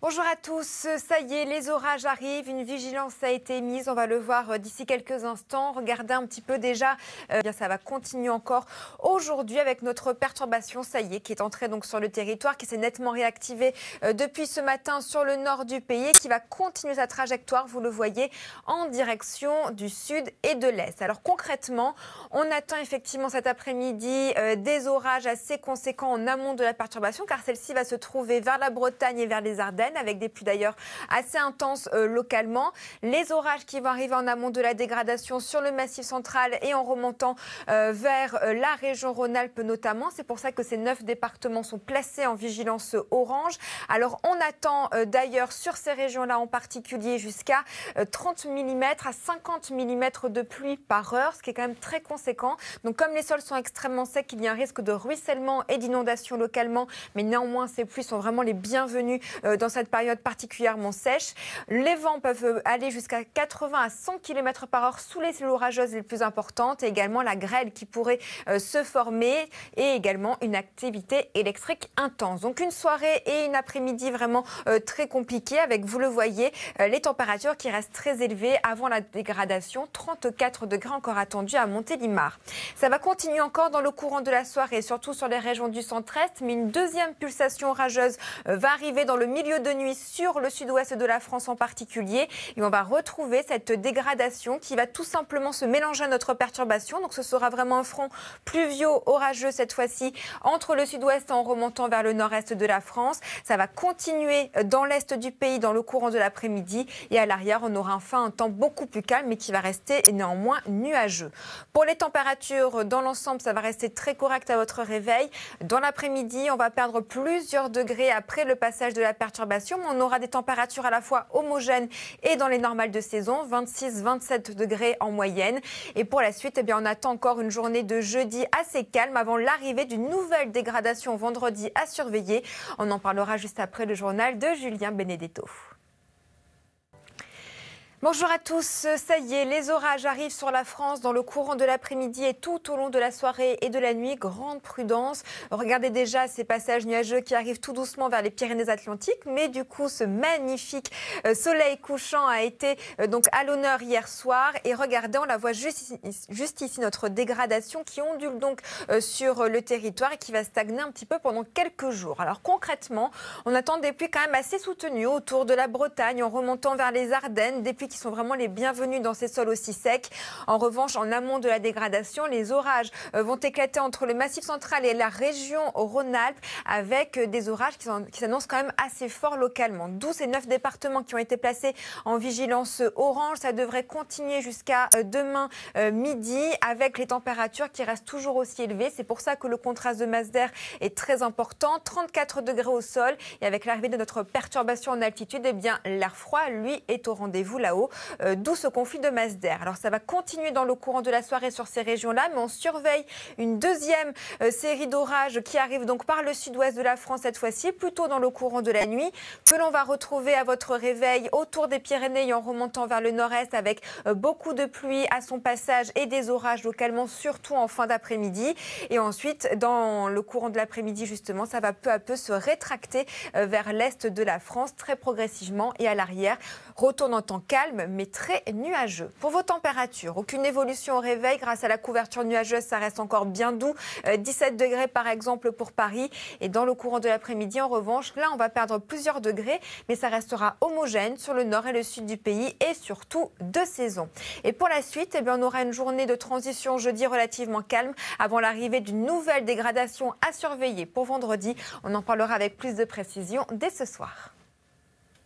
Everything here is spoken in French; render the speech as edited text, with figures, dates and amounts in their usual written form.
Bonjour à tous, ça y est, les orages arrivent, une vigilance a été mise, on va le voir d'ici quelques instants. Regardez un petit peu déjà, bien ça va continuer encore aujourd'hui avec notre perturbation, ça y est, qui est entrée donc sur le territoire, qui s'est nettement réactivée depuis ce matin sur le nord du pays et qui va continuer sa trajectoire, vous le voyez, en direction du sud et de l'est. Alors concrètement, on attend effectivement cet après-midi des orages assez conséquents en amont de la perturbation, car celle-ci va se trouver vers la Bretagne et vers les Ardennes, avec des pluies d'ailleurs assez intenses localement. Les orages qui vont arriver en amont de la dégradation sur le Massif central et en remontant vers la région Rhône-Alpes notamment. C'est pour ça que ces 9 départements sont placés en vigilance orange. Alors on attend d'ailleurs sur ces régions-là en particulier jusqu'à 30 mm à 50 mm de pluie par heure, ce qui est quand même très conséquent. Donc comme les sols sont extrêmement secs, il y a un risque de ruissellement et d'inondation localement, mais néanmoins ces pluies sont vraiment les bienvenues dans cette période particulièrement sèche. Les vents peuvent aller jusqu'à 80 à 100 km par heure sous les cellules orageuses les plus importantes, et également la grêle qui pourrait se former, et également une activité électrique intense. Donc une soirée et une après-midi vraiment très compliquées avec, vous le voyez, les températures qui restent très élevées avant la dégradation. 34 degrés encore attendus à Montélimar. Ça va continuer encore dans le courant de la soirée, surtout sur les régions du centre-est, mais une deuxième pulsation orageuse va arriver dans le milieu de nuit sur le sud-ouest de la France en particulier, et on va retrouver cette dégradation qui va tout simplement se mélanger à notre perturbation. Donc ce sera vraiment un front pluvio-orageux cette fois-ci entre le sud-ouest en remontant vers le nord-est de la France. Ça va continuer dans l'est du pays dans le courant de l'après-midi, et à l'arrière on aura enfin un temps beaucoup plus calme mais qui va rester néanmoins nuageux. Pour les températures dans l'ensemble, ça va rester très correct à votre réveil. Dans l'après-midi, on va perdre plusieurs degrés après le passage de la perturbation, mais on aura des températures à la fois homogènes et dans les normales de saison, 26-27 degrés en moyenne. Et pour la suite, on attend encore une journée de jeudi assez calme avant l'arrivée d'une nouvelle dégradation vendredi à surveiller. On en parlera juste après le journal de Julien Benedetto. Bonjour à tous, ça y est, les orages arrivent sur la France dans le courant de l'après-midi et tout au long de la soirée et de la nuit. Grande prudence. Regardez déjà ces passages nuageux qui arrivent tout doucement vers les Pyrénées-Atlantiques, mais du coup ce magnifique soleil couchant a été donc à l'honneur hier soir. Et regardez, on la voit juste ici, notre dégradation qui ondule donc sur le territoire et qui va stagner un petit peu pendant quelques jours. Alors concrètement, on attend des pluies quand même assez soutenues autour de la Bretagne en remontant vers les Ardennes, des pluies qui sont vraiment les bienvenus dans ces sols aussi secs. En revanche, en amont de la dégradation, les orages vont éclater entre le Massif central et la région Rhône-Alpes, avec des orages qui s'annoncent quand même assez forts localement. D'où ces 9 départements qui ont été placés en vigilance orange. Ça devrait continuer jusqu'à demain midi, avec les températures qui restent toujours aussi élevées. C'est pour ça que le contraste de masse d'air est très important. 34 degrés au sol, et avec l'arrivée de notre perturbation en altitude, l'air froid, lui, est au rendez-vous là-haut. D'où ce conflit de masse d'air. Alors ça va continuer dans le courant de la soirée sur ces régions-là, mais on surveille une deuxième série d'orages qui arrive donc par le sud-ouest de la France cette fois-ci, plutôt dans le courant de la nuit, que l'on va retrouver à votre réveil autour des Pyrénées et en remontant vers le nord-est, avec beaucoup de pluie à son passage et des orages localement, surtout en fin d'après-midi. Et ensuite, dans le courant de l'après-midi justement, ça va peu à peu se rétracter vers l'est de la France très progressivement, et à l'arrière, retourne en temps calme mais très nuageux. Pour vos températures, aucune évolution au réveil grâce à la couverture nuageuse, ça reste encore bien doux. 17 degrés par exemple pour Paris, et dans le courant de l'après-midi en revanche, là on va perdre plusieurs degrés, mais ça restera homogène sur le nord et le sud du pays, et surtout de saison. Et pour la suite, on aura une journée de transition jeudi relativement calme avant l'arrivée d'une nouvelle dégradation à surveiller pour vendredi. On en parlera avec plus de précision dès ce soir.